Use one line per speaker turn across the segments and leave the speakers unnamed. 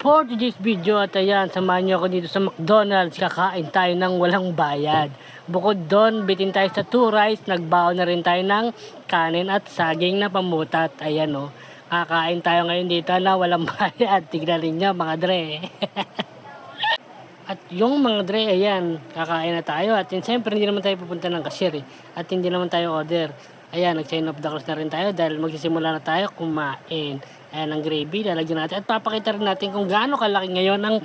for today's video at ayan, samahan niyo ako dito sa McDonald's. Kakain tayo ng walang bayad. Bukod doon, bitin tayo sa 2 rice. Nagbaon na rin tayo ng kanin at saging na pamutat. Ayan o, kakain tayo ngayon dito na walang bayad. Tignan rin nyo mga dre. At yung mga dre, ayan, kakain na tayo. At yun, siyempre, hindi naman tayo pupunta ng cashier At hindi naman tayo order. Ayan, nag-sign of the cross na rin tayo dahil magsisimula na tayo kumain. Ayan, ang gravy, lalagyan natin. At papakita rin natin kung gaano kalaki ngayon ang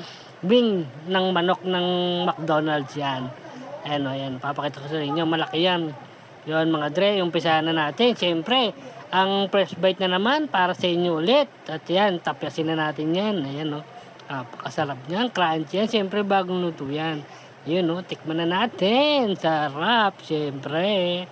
wing ng manok ng McDonald's yan. Ayan, ayan, papakita ko sa inyo, malaki yan. Yun mga dre, umpisahan na natin. Siyempre, ang first bite na naman para sa inyo ulit. At yan, tapyasin na natin yan. Ayan o, kasarap niyan, crunchy yan. Siyempre, bagong luto yan. Yun o, tikman na natin. Sarap, siyempre.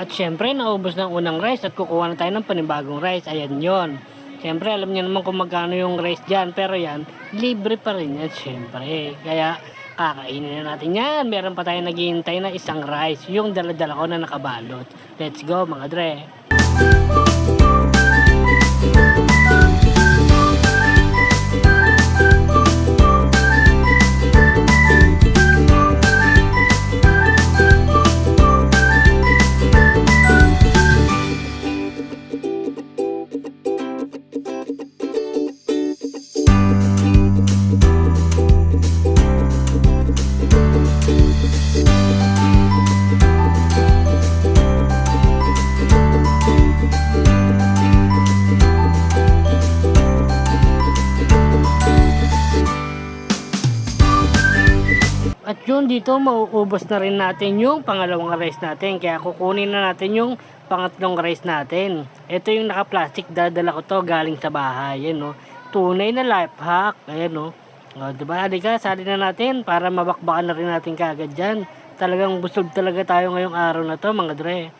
At syempre, naubos ng unang rice at kukuha na tayo ng panibagong rice. Ayan yon. Syempre, alam niyo naman kung magkano yung rice dyan. Pero yan, libre pa rin yan, syempre. Kaya, kakainin na natin yan. Meron pa tayo naghihintay na isang rice. Yung dala-dala ko na nakabalot. Let's go, mga dre. At yun dito, mauubos na rin natin yung pangalawang rice natin. Kaya kukunin na natin yung pangatlong rice natin. Ito yung naka-plastic, dadala ko to galing sa bahay. Ayan o, tunay na life hack. Ayan o, diba, halika, sali na natin para mabakbakan na rin natin kagad dyan. Talagang busog talaga tayo ngayong araw na to, mga dre.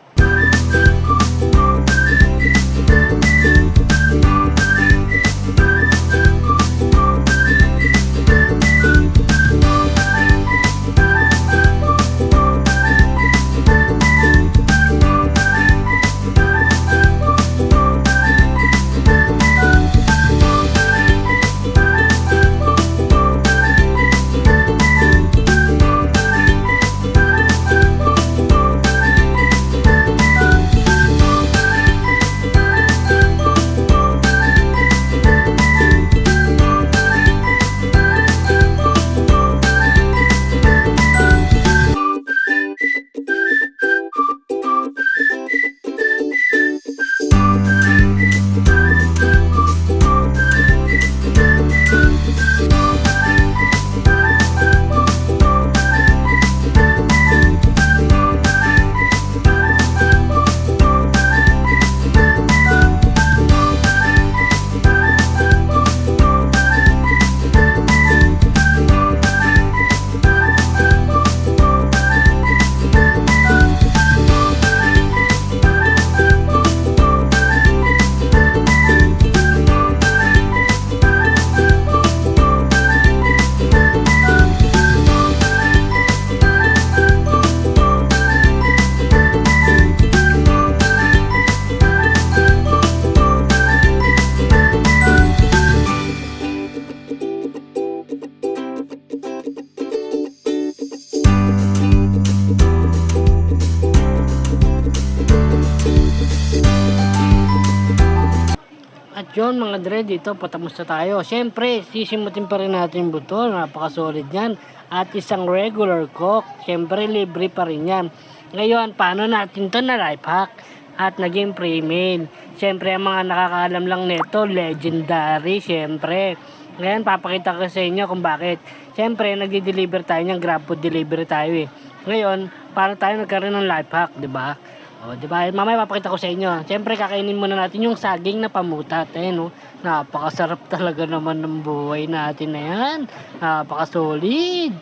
At yun mga dre, dito patapos na tayo. Siyempre, sisimutin pa rin natin yung buto. Napaka-solid yan. At isang regular coke. Siyempre, libre pa rin yan. Ngayon, paano natin to na life hack? At naging pre-made. Siyempre, ang mga nakakaalam lang nito, legendary. Siyempre, ngayon, papakita ko sa inyo kung bakit. Siyempre, nagdi-deliver tayo ng Grab Food delivery tayo eh. Ngayon, paano tayo nagkaroon ng life hack, di ba? O, di ba? Mamaya papakita ko sa inyo. Siyempre, kakainin muna natin yung saging na pamutat. Ayan, no? Napakasarap talaga naman ng buhay natin na yan. Napakasolid.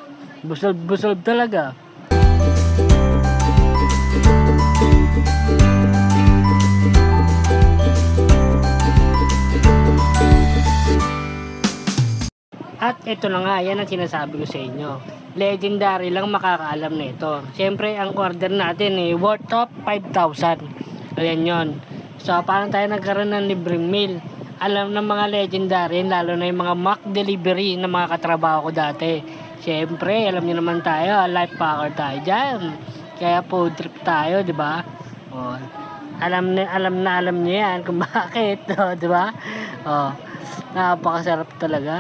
Busog talaga. At ito na nga, yan ang sinasabi ko sa inyo. Legendary lang makakaalam na ito. Siyempre, ang order natin worth of 5,000. Ayan yon. So, paano tayo nagkaroon ng libreng meal? Alam ng mga legendary, lalo na yung mga mock delivery na mga katrabaho ko dati. Siyempre, alam niyo naman tayo, life packer tayo dyan. Kaya food trip tayo, di ba? Oh, alam niyo yan kung bakit, oh, di ba? Oh, napakasarap talaga.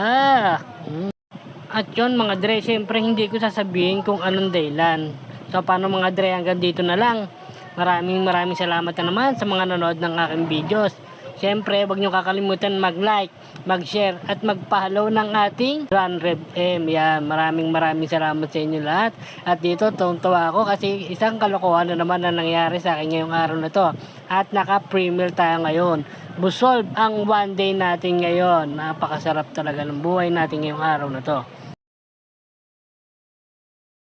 At yun mga dre, syempre hindi ko sasabihin kung anong dahilan. So paano mga dre, hanggang dito na lang. Maraming salamat na naman sa mga nanood ng aking videos. Syempre, huwag nyo kakalimutan mag-like, mag-share, at mag-follow ng ating 100M. Yan, maraming salamat sa inyo lahat. At dito, tuwang-tuwa ako kasi isang kalokohan na naman na nangyari sa akin ngayong araw na to. At naka-premier tayo ngayon. Busolve ang one day natin ngayon. Napakasarap talaga ng buhay natin ngayong araw na to.